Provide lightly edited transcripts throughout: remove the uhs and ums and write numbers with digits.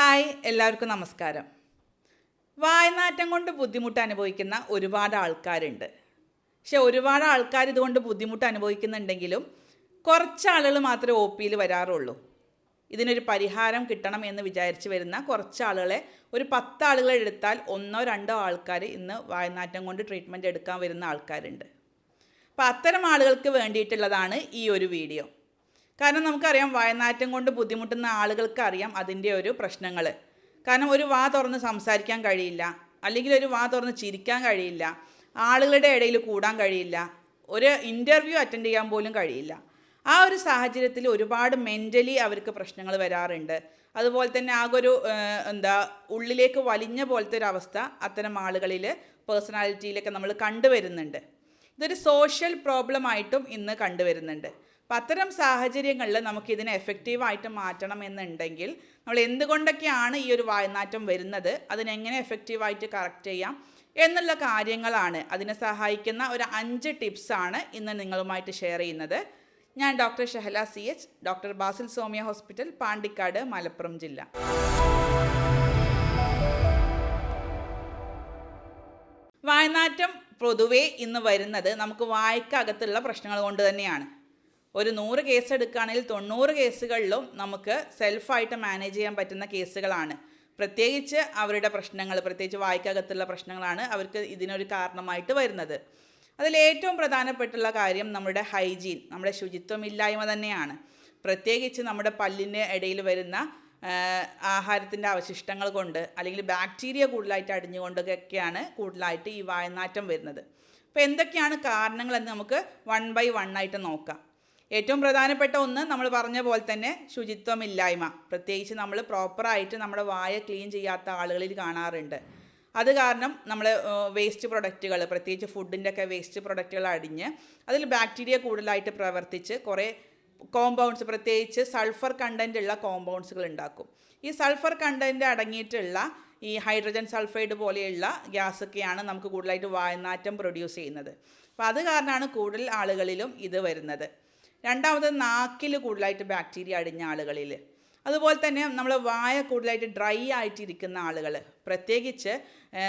Hi, എല്ലാവർക്കും നമസ്കാരം. വായനാറ്റം കൊണ്ട് ബുദ്ധിമുട്ട് അനുഭവിക്കുന്ന ഒരുപാട് ആൾക്കാരുണ്ട്. പക്ഷെ ഒരുപാട് ആൾക്കാർ ഇതുകൊണ്ട് ബുദ്ധിമുട്ട് അനുഭവിക്കുന്നുണ്ടെങ്കിലും കുറച്ച് ആളുകൾ മാത്രമേ ഒ പിയിൽ വരാറുള്ളൂ. ഇതിനൊരു പരിഹാരം കിട്ടണം എന്ന് വിചാരിച്ച് വരുന്ന കുറച്ച് ആളുകളെ, ഒരു 10 ആളുകളെ എടുത്താൽ 1-2 ആൾക്കാർ ഇന്ന് വായനാറ്റം കൊണ്ട് ട്രീറ്റ്മെൻറ്റ് എടുക്കാൻ വരുന്ന ആൾക്കാരുണ്ട്. അപ്പോൾ അത്തരം ആളുകൾക്ക് വേണ്ടിയിട്ടുള്ളതാണ് ഈ ഒരു വീഡിയോ. കാരണം നമുക്കറിയാം, വായനാറ്റം കൊണ്ട് ബുദ്ധിമുട്ടുന്ന ആളുകൾക്ക് അറിയാം അതിൻ്റെ ഒരു പ്രശ്നങ്ങൾ. കാരണം ഒരു വാ തുറന്ന് സംസാരിക്കാൻ കഴിയില്ല, അല്ലെങ്കിൽ ഒരു വാ തുറന്ന് ചിരിക്കാൻ കഴിയില്ല, ആളുകളുടെ ഇടയിൽ കൂടാൻ കഴിയില്ല, ഒരു ഇൻ്റർവ്യൂ അറ്റൻഡ് ചെയ്യാൻ പോലും കഴിയില്ല. ആ ഒരു സാഹചര്യത്തിൽ ഒരുപാട് മെൻ്റലി അവർക്ക് പ്രശ്നങ്ങൾ വരാറുണ്ട്. അതുപോലെ തന്നെ ആകൊരു ഉള്ളിലേക്ക് വലിഞ്ഞ പോലത്തെ ഒരു അവസ്ഥ അത്തരം ആളുകളിൽ പേഴ്സണാലിറ്റിയിലൊക്കെ നമ്മൾ കണ്ടുവരുന്നുണ്ട്. ഇതൊരു സോഷ്യൽ പ്രോബ്ലമായിട്ടും ഇന്ന് കണ്ടുവരുന്നുണ്ട്. അപ്പം അത്തരം സാഹചര്യങ്ങളിൽ നമുക്കിതിനെ എഫക്റ്റീവായിട്ട് മാറ്റണം എന്നുണ്ടെങ്കിൽ നമ്മൾ എന്തുകൊണ്ടൊക്കെയാണ് ഈ ഒരു വായനാറ്റം വരുന്നത്, അതിനെങ്ങനെ എഫക്റ്റീവായിട്ട് കറക്റ്റ് ചെയ്യാം എന്നുള്ള കാര്യങ്ങളാണ്, അതിനെ സഹായിക്കുന്ന ഒരു 5 ടിപ്സാണ് ഇന്ന് നിങ്ങളുമായിട്ട് ഷെയർ ചെയ്യുന്നത്. ഞാൻ doctor Shahala CH, doctor Basil Somiya hospital, Pandikkad, Malappuram ജില്ല. വായനാറ്റം പൊതുവേ ഇന്ന് വരുന്നത് നമുക്ക് വായ്ക്കകത്തുള്ള പ്രശ്നങ്ങൾ കൊണ്ട് തന്നെയാണ്. ഒരു 100 കേസ് എടുക്കുകയാണെങ്കിൽ 90 കേസുകളിലും നമുക്ക് സെൽഫായിട്ട് മാനേജ് ചെയ്യാൻ പറ്റുന്ന കേസുകളാണ്. പ്രത്യേകിച്ച് അവരുടെ പ്രശ്നങ്ങൾ, പ്രത്യേകിച്ച് വായ്ക്കകത്തുള്ള പ്രശ്നങ്ങളാണ് അവർക്ക് ഇതിനൊരു കാരണമായിട്ട് വരുന്നത്. അതിലേറ്റവും പ്രധാനപ്പെട്ടുള്ള കാര്യം നമ്മുടെ ഹൈജീൻ, നമ്മുടെ ശുചിത്വമില്ലായ്മ തന്നെയാണ്. പ്രത്യേകിച്ച് നമ്മുടെ പല്ലിൻ്റെ ഇടയിൽ വരുന്ന ആഹാരത്തിൻ്റെ അവശിഷ്ടങ്ങൾ കൊണ്ട്, അല്ലെങ്കിൽ ബാക്ടീരിയ കൂടുതലായിട്ട് അടിഞ്ഞുകൊണ്ടൊക്കെയാണ് കൂടുതലായിട്ട് ഈ വായനാറ്റം വരുന്നത്. അപ്പോൾ എന്തൊക്കെയാണ് കാരണങ്ങളെന്ന് നമുക്ക് 1 by 1 ആയിട്ട് നോക്കാം. ഏറ്റവും പ്രധാനപ്പെട്ട ഒന്ന്, നമ്മൾ പറഞ്ഞ പോലെ തന്നെ ശുചിത്വമില്ലായ്മ. പ്രത്യേകിച്ച് നമ്മൾ പ്രോപ്പറായിട്ട് നമ്മുടെ വായ ക്ലീൻ ചെയ്യാത്ത ആളുകളിൽ കാണാറുണ്ട്. അത് കാരണം നമ്മൾ വേസ്റ്റ് പ്രൊഡക്റ്റുകൾ, പ്രത്യേകിച്ച് ഫുഡിൻ്റെ ഒക്കെ വേസ്റ്റ് പ്രൊഡക്റ്റുകൾ അടിഞ്ഞ് അതിൽ ബാക്ടീരിയ കൂടുതലായിട്ട് പ്രവർത്തിച്ച് കുറേ കോമ്പൗണ്ട്സ്, പ്രത്യേകിച്ച് സൾഫർ കണ്ടൻ്റ് ഉള്ള കോമ്പൗണ്ട്സുകൾ ഉണ്ടാക്കും. ഈ സൾഫർ കണ്ടൻ്റ് അടങ്ങിയിട്ടുള്ള ഈ ഹൈഡ്രജൻ സൾഫൈഡ് പോലെയുള്ള ഗ്യാസൊക്കെയാണ് നമുക്ക് കൂടുതലായിട്ട് വായനാറ്റം പ്രൊഡ്യൂസ് ചെയ്യുന്നത്. അപ്പോൾ അത് കാരണമാണ് കൂടുതൽ ആളുകളിലും ഇത് വരുന്നത്. രണ്ടാമത്, നാക്കിൽ കൂടുതലായിട്ട് ബാക്ടീരിയ അടിഞ്ഞ ആളുകളിൽ. അതുപോലെ തന്നെ നമ്മൾ വായ കൂടുതലായിട്ട് ഡ്രൈ ആയിട്ടിരിക്കുന്ന ആളുകൾ, പ്രത്യേകിച്ച്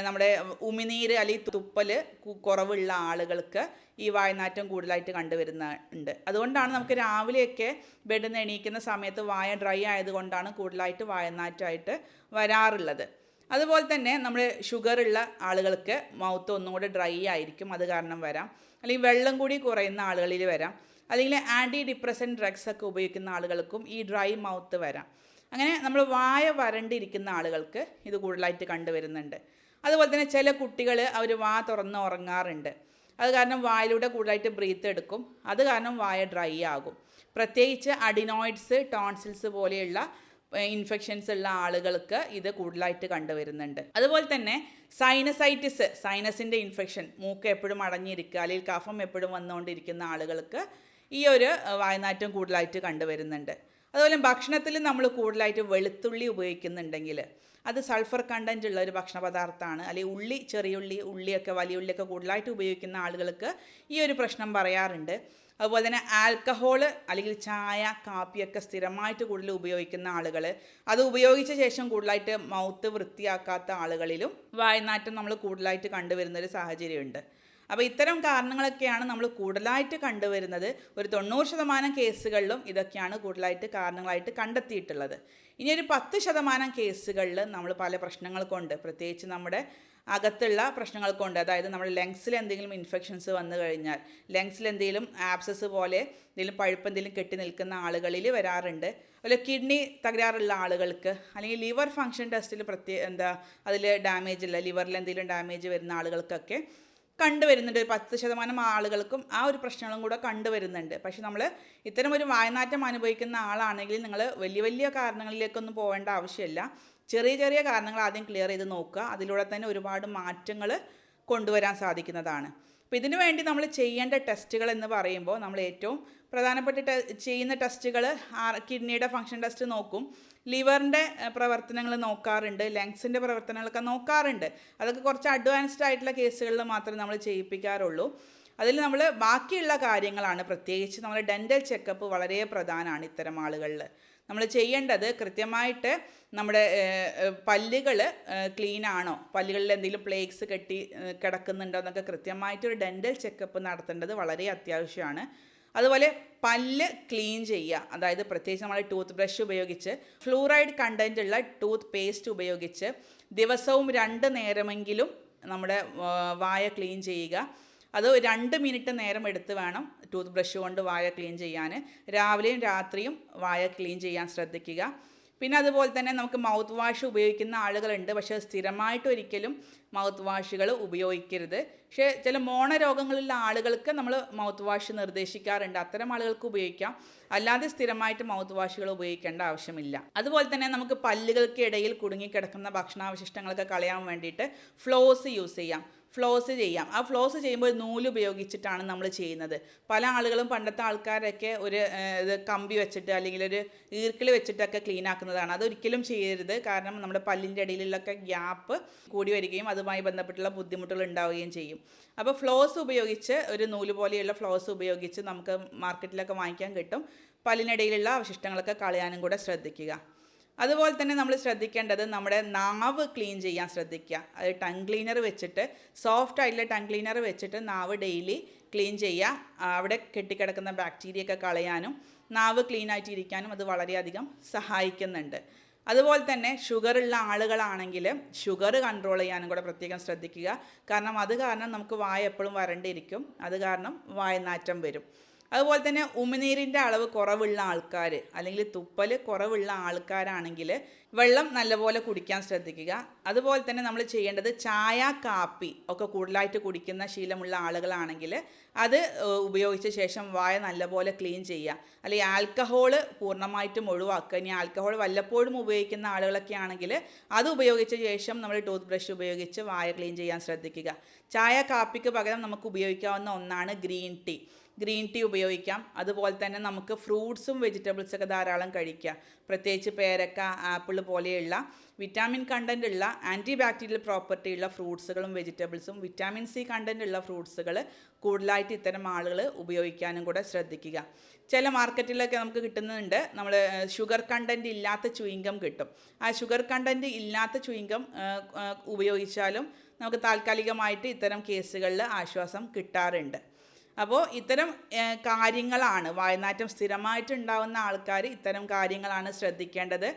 നമ്മുടെ ഉമിനീര് അല്ലെങ്കിൽ തുപ്പൽ കുറവുള്ള ആളുകൾക്ക് ഈ വായനാറ്റം കൂടുതലായിട്ട് കണ്ടുവരുന്നുണ്ട്. അതുകൊണ്ടാണ് നമുക്ക് രാവിലെയൊക്കെ ബെഡിൽ നിന്ന് എണീക്കുന്ന സമയത്ത് വായ ഡ്രൈ ആയതുകൊണ്ടാണ് കൂടുതലായിട്ട് വായനാറ്റമായിട്ട് വരാറുള്ളത്. അതുപോലെ തന്നെ നമ്മൾ ഷുഗറുള്ള ആളുകൾക്ക് മൗത്ത് ഒന്നും കൂടെ ഡ്രൈ ആയിരിക്കും, അത് കാരണം വരാം. അല്ലെങ്കിൽ വെള്ളം കൂടി കുറയുന്ന ആളുകളിൽ വരാം. അല്ലെങ്കിൽ ആൻറ്റി ഡിപ്രസൻറ്റ് ഡ്രഗ്സ് ഒക്കെ ഉപയോഗിക്കുന്ന ആളുകൾക്കും ഈ ഡ്രൈ മൗത്ത് വരാം. അങ്ങനെ നമ്മൾ വായ വരണ്ടിരിക്കുന്ന ആളുകൾക്ക് ഇത് കൂടുതലായിട്ട് കണ്ടുവരുന്നുണ്ട്. അതുപോലെ തന്നെ ചില കുട്ടികൾ അവർ വാ തുറന്ന് ഉറങ്ങാറുണ്ട്. അത് കാരണം വായിലൂടെ കൂടുതലായിട്ട് ബ്രീത്ത് എടുക്കും, അത് കാരണം വായ ഡ്രൈ ആകും. പ്രത്യേകിച്ച് അഡിനോയിഡ്സ്, ടോൺസിൽസ് പോലെയുള്ള ഇൻഫെക്ഷൻസ് ഉള്ള ആളുകൾക്ക് ഇത് കൂടുതലായിട്ട് കണ്ടുവരുന്നുണ്ട്. അതുപോലെ തന്നെ സൈനസൈറ്റിസ്, സൈനസിൻ്റെ ഇൻഫെക്ഷൻ, മൂക്ക് എപ്പോഴും അടഞ്ഞിരിക്കുക അല്ലെങ്കിൽ കഫം എപ്പോഴും വന്നുകൊണ്ടിരിക്കുന്ന ആളുകൾക്ക് ഈ ഒരു വായനാറ്റം കൂടുതലായിട്ട് കണ്ടുവരുന്നുണ്ട്. അതുപോലെ ഭക്ഷണത്തിൽ നമ്മൾ കൂടുതലായിട്ട് വെളുത്തുള്ളി ഉപയോഗിക്കുന്നുണ്ടെങ്കിൽ അത് സൾഫർ കണ്ടൻ്റ് ഉള്ള ഒരു ഭക്ഷണ പദാർത്ഥമാണ്. അല്ലെങ്കിൽ ഉള്ളിയൊക്കെ വലിയ ഉള്ളിയൊക്കെ കൂടുതലായിട്ട് ഉപയോഗിക്കുന്ന ആളുകൾക്ക് ഈ ഒരു പ്രശ്നം പറയാറുണ്ട്. അതുപോലെ തന്നെ ആൽക്കഹോൾ അല്ലെങ്കിൽ ചായ, കാപ്പിയൊക്കെ സ്ഥിരമായിട്ട് കൂടുതൽ ഉപയോഗിക്കുന്ന ആളുകൾ, അത് ഉപയോഗിച്ച ശേഷം കൂടുതലായിട്ട് മൗത്ത് വൃത്തിയാക്കാത്ത ആളുകളിലും വായനാറ്റം നമ്മൾ കൂടുതലായിട്ട് കണ്ടുവരുന്നൊരു സാഹചര്യമുണ്ട്. അപ്പോൾ ഇത്തരം കാരണങ്ങളൊക്കെയാണ് നമ്മൾ കൂടുതലായിട്ട് കണ്ടുവരുന്നത്. ഒരു 90% കേസുകളിലും ഇതൊക്കെയാണ് കൂടുതലായിട്ട് കാരണങ്ങളായിട്ട് കണ്ടെത്തിയിട്ടുള്ളത്. ഇനി ഒരു 10% കേസുകളിൽ നമ്മൾ പല പ്രശ്നങ്ങൾ കൊണ്ട്, പ്രത്യേകിച്ച് നമ്മുടെ അകത്തുള്ള പ്രശ്നങ്ങൾ കൊണ്ട്, അതായത് നമ്മുടെ ലങ്സിൽ എന്തെങ്കിലും ഇൻഫെക്ഷൻസ് വന്നു കഴിഞ്ഞാൽ, ലങ്സിൽ എന്തെങ്കിലും ആബ്സസ് പോലെ എന്തെങ്കിലും പഴുപ്പ് എന്തെങ്കിലും കെട്ടി നിൽക്കുന്ന ആളുകളിൽ വരാറുണ്ട്. അതുപോലെ കിഡ്നി തകരാറുള്ള ആളുകൾക്ക്, അല്ലെങ്കിൽ ലിവർ ഫങ്ഷൻ ടെസ്റ്റിൽ അതിൽ ഡാമേജ് ഇല്ല, ലിവറിൽ എന്തെങ്കിലും ഡാമേജ് വരുന്ന ആളുകൾക്കൊക്കെ കണ്ടുവരുന്നുണ്ട്. ഒരു 10% ആളുകൾക്കും ആ ഒരു പ്രശ്നങ്ങളും കൂടെ കണ്ടുവരുന്നുണ്ട്. പക്ഷെ നമ്മൾ ഇത്തരം ഒരു വായനാറ്റം അനുഭവിക്കുന്ന ആളാണെങ്കിൽ നിങ്ങൾ വലിയ വലിയ കാരണങ്ങളിലേക്കൊന്നും പോകേണ്ട ആവശ്യമില്ല. ചെറിയ ചെറിയ കാരണങ്ങൾ ആദ്യം ക്ലിയർ ചെയ്ത് നോക്കുക. അതിലൂടെ തന്നെ ഒരുപാട് മാറ്റങ്ങൾ കൊണ്ടുവരാൻ സാധിക്കുന്നതാണ്. അപ്പോൾ ഇതിനു വേണ്ടി നമ്മൾ ചെയ്യേണ്ട ടെസ്റ്റുകൾ എന്ന് പറയുമ്പോൾ നമ്മൾ ഏറ്റവും പ്രധാനപ്പെട്ട ചെയ്യുന്ന ടെസ്റ്റുകൾ കിഡ്നിയുടെ ഫങ്ഷൻ ടെസ്റ്റ് നോക്കും, ലിവറിൻ്റെ പ്രവർത്തനങ്ങൾ നോക്കാറുണ്ട്, ലങ്സിൻ്റെ പ്രവർത്തനങ്ങളൊക്കെ നോക്കാറുണ്ട്. അതൊക്കെ കുറച്ച് അഡ്വാൻസ്ഡ് ആയിട്ടുള്ള കേസുകളിൽ മാത്രമേ നമ്മൾ ചെയ്യിപ്പിക്കാറുള്ളൂ. അതിൽ നമ്മൾ ബാക്കിയുള്ള കാര്യങ്ങളാണ്, പ്രത്യേകിച്ച് നമ്മൾ ഡെൻ്റൽ ചെക്കപ്പ് വളരെ പ്രധാനമാണ് ഇത്തരം ആളുകളിൽ. നമ്മൾ ചെയ്യേണ്ടത് കൃത്യമായിട്ട് നമ്മുടെ പല്ലുകൾ ക്ലീൻ ആണോ, പല്ലുകളിൽ എന്തെങ്കിലും പ്ലേക്സ് കെട്ടി കിടക്കുന്നുണ്ടോ എന്നൊക്കെ കൃത്യമായിട്ടൊരു ഡെൻ്റൽ ചെക്കപ്പ് നടത്തേണ്ടത് വളരെ അത്യാവശ്യമാണ്. അതുപോലെ പല്ല് ക്ലീൻ ചെയ്യുക, അതായത് പ്രത്യേകിച്ച് നമ്മൾ ടൂത്ത് ബ്രഷ് ഉപയോഗിച്ച് ഫ്ലൂറൈഡ് കണ്ടൻ്റ് ഉള്ള ടൂത്ത് പേസ്റ്റ് ഉപയോഗിച്ച് ദിവസവും 2 നേരമെങ്കിലും നമ്മുടെ വായ ക്ലീൻ ചെയ്യുക. അത് 2 മിനിറ്റ് നേരം എടുത്ത് വേണം ടൂത്ത് ബ്രഷ് കൊണ്ട് വായ ക്ലീൻ ചെയ്യാൻ. രാവിലെയും രാത്രിയും വായ ക്ലീൻ ചെയ്യാൻ ശ്രദ്ധിക്കുക. പിന്നെ അതുപോലെ തന്നെ നമുക്ക് മൗത്ത് വാഷ് ഉപയോഗിക്കുന്ന ആളുകളുണ്ട്, പക്ഷേ സ്ഥിരമായിട്ട് ഒരിക്കലും മൗത്ത് വാഷുകൾ ഉപയോഗിക്കരുത്. പക്ഷേ ചില മോണരോഗങ്ങളുള്ള ആളുകൾക്ക് നമ്മൾ മൗത്ത് വാഷ് നിർദ്ദേശിക്കാറുണ്ട്, അത്തരം ആളുകൾക്ക് ഉപയോഗിക്കാം. അല്ലാതെ സ്ഥിരമായിട്ട് മൗത്ത് വാഷുകൾ ഉപയോഗിക്കേണ്ട ആവശ്യമില്ല. അതുപോലെ തന്നെ നമുക്ക് പല്ലുകൾക്ക് ഇടയിൽ കുടുങ്ങിക്കിടക്കുന്ന ഭക്ഷണാവശിഷ്ടങ്ങളൊക്കെ കളയാൻ വേണ്ടിയിട്ട് ഫ്ലോസ് യൂസ് ചെയ്യാം, ഫ്ലോസ് ചെയ്യാം. ആ ഫ്ലോസ് ചെയ്യുമ്പോൾ നൂല് ഉപയോഗിച്ചിട്ടാണ് നമ്മൾ ചെയ്യുന്നത്. പല ആളുകളും പണ്ടത്തെ ആൾക്കാരൊക്കെ ഒരു ഇത് കമ്പി വെച്ചിട്ട് അല്ലെങ്കിൽ ഒരു ഈർക്കിളി വെച്ചിട്ടൊക്കെ ക്ലീൻ ആക്കുന്നതാണ്. അതൊരിക്കലും ചെയ്യരുത്, കാരണം നമ്മുടെ പല്ലിൻ്റെ ഇടയിലൊക്കെ ഗ്യാപ്പ് കൂടി വരികയും അതുമായി ബന്ധപ്പെട്ടുള്ള ബുദ്ധിമുട്ടുകൾ ഉണ്ടാവുകയും ചെയ്യും. അപ്പോൾ ഫ്ലോസ് ഉപയോഗിച്ച്, ഒരു നൂല് പോലെയുള്ള ഫ്ലോസ് ഉപയോഗിച്ച് നമുക്ക് മാർക്കറ്റിലൊക്കെ വാങ്ങിക്കാൻ കിട്ടും. പല്ലിനിടയിലുള്ള അവശിഷ്ടങ്ങളൊക്കെ കളയാനും കൂടെ ശ്രദ്ധിക്കുക. അതുപോലെ തന്നെ നമ്മൾ ശ്രദ്ധിക്കേണ്ടത് നമ്മുടെ നാവ് ക്ലീൻ ചെയ്യാൻ ശ്രദ്ധിക്കുക. അത് ടങ് ക്ലീനർ വെച്ചിട്ട്, സോഫ്റ്റ് ആയിട്ടുള്ള ടങ് ക്ലീനർ വെച്ചിട്ട് നാവ് ഡെയിലി ക്ലീൻ ചെയ്യുക. അവിടെ കെട്ടിക്കിടക്കുന്ന ബാക്ടീരിയ ഒക്കെ കളയാനും നാവ് ക്ലീൻ ആയിട്ട് ഇരിക്കാനും അത് വളരെയധികം സഹായിക്കുന്നുണ്ട്. അതുപോലെ തന്നെ ഷുഗറുള്ള ആളുകളാണെങ്കിൽ ഷുഗർ കൺട്രോൾ ചെയ്യാനും കൂടെ പ്രത്യേകം ശ്രദ്ധിക്കുക. കാരണം നമുക്ക് വായ എപ്പോഴും വരണ്ടിരിക്കും, അത് കാരണം വായനാറ്റം വരും. അതുപോലെ തന്നെ ഉമിനീരിൻ്റെ അളവ് കുറവുള്ള ആൾക്കാർ അല്ലെങ്കിൽ തുപ്പൽ കുറവുള്ള ആൾക്കാരാണെങ്കിൽ വെള്ളം നല്ലപോലെ കുടിക്കാൻ ശ്രദ്ധിക്കുക. അതുപോലെ തന്നെ നമ്മൾ ചെയ്യേണ്ടത് ചായ, കാപ്പി ഒക്കെ കൂടുതലായിട്ട് കുടിക്കുന്ന ശീലമുള്ള ആളുകളാണെങ്കിൽ അത് ഉപയോഗിച്ച ശേഷം വായ നല്ലപോലെ ക്ലീൻ ചെയ്യുക. അല്ലെങ്കിൽ ആൽക്കഹോള് പൂർണ്ണമായിട്ടും ഒഴിവാക്കുക. ഇനി ആൽക്കഹോൾ വല്ലപ്പോഴും ഉപയോഗിക്കുന്ന ആളുകളൊക്കെ ആണെങ്കിൽ അത് ഉപയോഗിച്ച ശേഷം നമ്മൾ ടൂത്ത് ബ്രഷ് ഉപയോഗിച്ച് വായ ക്ലീൻ ചെയ്യാൻ ശ്രദ്ധിക്കുക. ചായ, കാപ്പിക്ക് പകരം നമുക്ക് ഉപയോഗിക്കാവുന്ന ഒന്നാണ് ഗ്രീൻ ടീ ഉപയോഗിക്കാം. അതുപോലെ തന്നെ നമുക്ക് ഫ്രൂട്ട്സും വെജിറ്റബിൾസൊക്കെ ധാരാളം കഴിക്കുക. പ്രത്യേകിച്ച് പേരക്ക, ആപ്പിൾ പോലെയുള്ള വിറ്റാമിൻ കണ്ടൻ്റ് ഉള്ള ആൻറ്റി ബാക്ടീരിയൽ പ്രോപ്പർട്ടി ഉള്ള ഫ്രൂട്ട്സുകളും വെജിറ്റബിൾസും വിറ്റാമിൻ സി കണ്ടൻ്റ് ഉള്ള ഫ്രൂട്ട്സുകൾ കൂടുതലായിട്ട് ഇത്തരം ആളുകൾ ഉപയോഗിക്കാനും കൂടെ ശ്രദ്ധിക്കുക. ചില മാർക്കറ്റിലൊക്കെ നമുക്ക് കിട്ടുന്നുണ്ട്, നമ്മൾ ഷുഗർ കണ്ടൻറ്റ് ഇല്ലാത്ത ചൂയിങ്കം കിട്ടും. ആ ഷുഗർ കണ്ടൻറ്റ് ഇല്ലാത്ത ചൂയിങ്കം ഉപയോഗിച്ചാലും നമുക്ക് താൽക്കാലികമായിട്ട് ഇത്തരം കേസുകളിൽ ആശ്വാസം കിട്ടാറുണ്ട്. അപ്പോൾ ഇത്തരം കാര്യങ്ങളാണ് വായനാറ്റം സ്ഥിരമായിട്ടുണ്ടാകുന്ന ആൾക്കാർ ഇത്തരം കാര്യങ്ങളാണ് ശ്രദ്ധിക്കേണ്ടത്.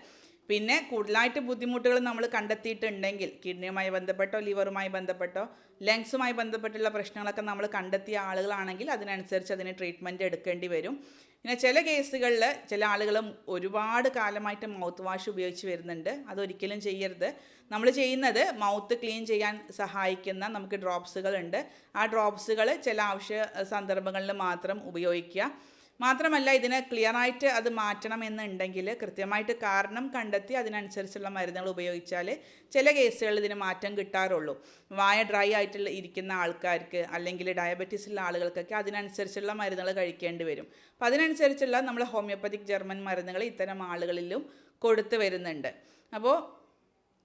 പിന്നെ കൂടുതലായിട്ട് ബുദ്ധിമുട്ടുകൾ നമ്മൾ കണ്ടെത്തിയിട്ടുണ്ടെങ്കിൽ കിഡ്നിയുമായി ബന്ധപ്പെട്ടോ ലിവറുമായി ബന്ധപ്പെട്ടോ ലങ്സുമായി ബന്ധപ്പെട്ടുള്ള പ്രശ്നങ്ങളൊക്കെ നമ്മൾ കണ്ടെത്തിയ ആളുകളാണെങ്കിൽ അതിനനുസരിച്ച് അതിന് ട്രീറ്റ്മെൻറ്റ് എടുക്കേണ്ടി വരും. പിന്നെ ചില കേസുകളിൽ ചില ആളുകൾ ഒരുപാട് കാലമായിട്ട് മൗത്ത് വാഷ് ഉപയോഗിച്ച് വരുന്നുണ്ട്. അതൊരിക്കലും ചെയ്യരുത്. നമ്മൾ ചെയ്യുന്നത് മൗത്ത് ക്ലീൻ ചെയ്യാൻ സഹായിക്കുന്ന നമുക്ക് ഡ്രോപ്സുകളുണ്ട്. ആ ഡ്രോപ്സുകൾ ചില ആവശ്യ സന്ദർഭങ്ങളിൽ മാത്രം ഉപയോഗിക്കുക. മാത്രമല്ല, ഇതിന് ക്ലിയറായിട്ട് അത് മാറ്റണമെന്നുണ്ടെങ്കിൽ കൃത്യമായിട്ട് കാരണം കണ്ടെത്തി അതിനനുസരിച്ചുള്ള മരുന്നുകൾ ഉപയോഗിച്ചാൽ ചില കേസുകളിൽ ഇതിന് മാറ്റം കിട്ടാറുള്ളൂ. വായ ഡ്രൈ ആയിട്ട് ഇരിക്കുന്ന ആൾക്കാർക്ക് അല്ലെങ്കിൽ ഡയബറ്റീസ് ഉള്ള ആളുകൾക്കൊക്കെ അതിനനുസരിച്ചുള്ള മരുന്നുകൾ കഴിക്കേണ്ടി വരും. അപ്പം അതിനനുസരിച്ചുള്ള നമ്മൾ ഹോമിയോപ്പതിക് ജർമ്മൻ മരുന്നുകൾ ഇത്തരം ആളുകളിലും കൊടുത്തു വരുന്നുണ്ട്. അപ്പോൾ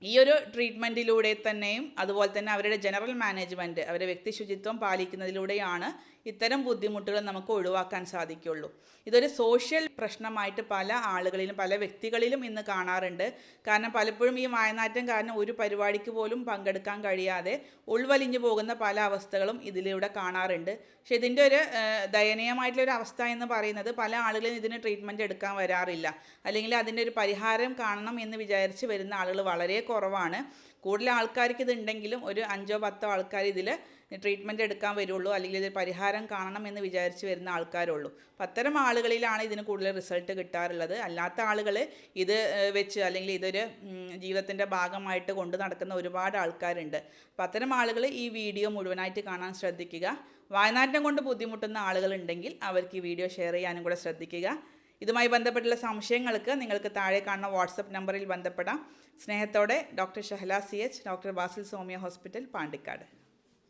ഈ ഒരു ട്രീറ്റ്മെൻറ്റിലൂടെ തന്നെയും അതുപോലെ തന്നെ അവരുടെ ജനറൽ മാനേജ്മെൻറ്റ്, അവരുടെ വ്യക്തി ശുചിത്വം പാലിക്കുന്നതിലൂടെയാണ് ഇത്തരം ബുദ്ധിമുട്ടുകൾ നമുക്ക് ഒഴിവാക്കാൻ സാധിക്കുള്ളൂ. ഇതൊരു സോഷ്യൽ പ്രശ്നമായിട്ട് പല ആളുകളിലും പല വ്യക്തികളിലും ഇന്ന് കാണാറുണ്ട്. കാരണം പലപ്പോഴും ഈ വായനാറ്റം കാരണം ഒരു പരിപാടിക്ക് പോലും പങ്കെടുക്കാൻ കഴിയാതെ ഉൾവലിഞ്ഞു പോകുന്ന പല അവസ്ഥകളും ഇതിലൂടെ കാണാറുണ്ട്. പക്ഷേ ഇതിൻ്റെ ഒരു ദയനീയമായിട്ടുള്ളൊരു അവസ്ഥ എന്ന് പറയുന്നത് പല ആളുകളും ഇതിന് ട്രീറ്റ്മെൻറ്റ് എടുക്കാൻ വരാറില്ല, അല്ലെങ്കിൽ അതിൻ്റെ ഒരു പരിഹാരം കാണണം എന്ന് വിചാരിച്ച് വരുന്ന ആളുകൾ വളരെ കുറവാണ്. കൂടുതൽ ആൾക്കാർക്ക് ഇതുണ്ടെങ്കിലും ഒരു 5-10 ആൾക്കാർ ഇതിൽ ട്രീറ്റ്മെൻറ്റ് എടുക്കാൻ വരുള്ളൂ, അല്ലെങ്കിൽ ഇത് പരിഹാരം കാണണം എന്ന് വിചാരിച്ച് വരുന്ന ആൾക്കാരുള്ളൂ. അപ്പം അത്തരം ആളുകളിലാണ് ഇതിന് കൂടുതൽ റിസൾട്ട് കിട്ടാറുള്ളത്. അല്ലാത്ത ആളുകൾ ഇത് വെച്ച് അല്ലെങ്കിൽ ഇതൊരു ജീവിതത്തിൻ്റെ ഭാഗമായിട്ട് കൊണ്ട് നടക്കുന്ന ഒരുപാട് ആൾക്കാരുണ്ട്. അപ്പം അത്തരം ആളുകൾ ഈ വീഡിയോ മുഴുവനായിട്ട് കാണാൻ ശ്രദ്ധിക്കുക. വായനാറ്റം കൊണ്ട് ബുദ്ധിമുട്ടുന്ന ആളുകളുണ്ടെങ്കിൽ അവർക്ക് ഈ വീഡിയോ ഷെയർ ചെയ്യാനും കൂടെ ശ്രദ്ധിക്കുക. ഇതുമായി ബന്ധപ്പെട്ടുള്ള സംശയങ്ങൾക്ക് നിങ്ങൾക്ക് താഴെ കാണുന്ന വാട്സപ്പ് നമ്പറിൽ ബന്ധപ്പെടാം. സ്നേഹത്തോടെ doctor Shahala CH, doctor Basil Somiya hospital, Pandikkad.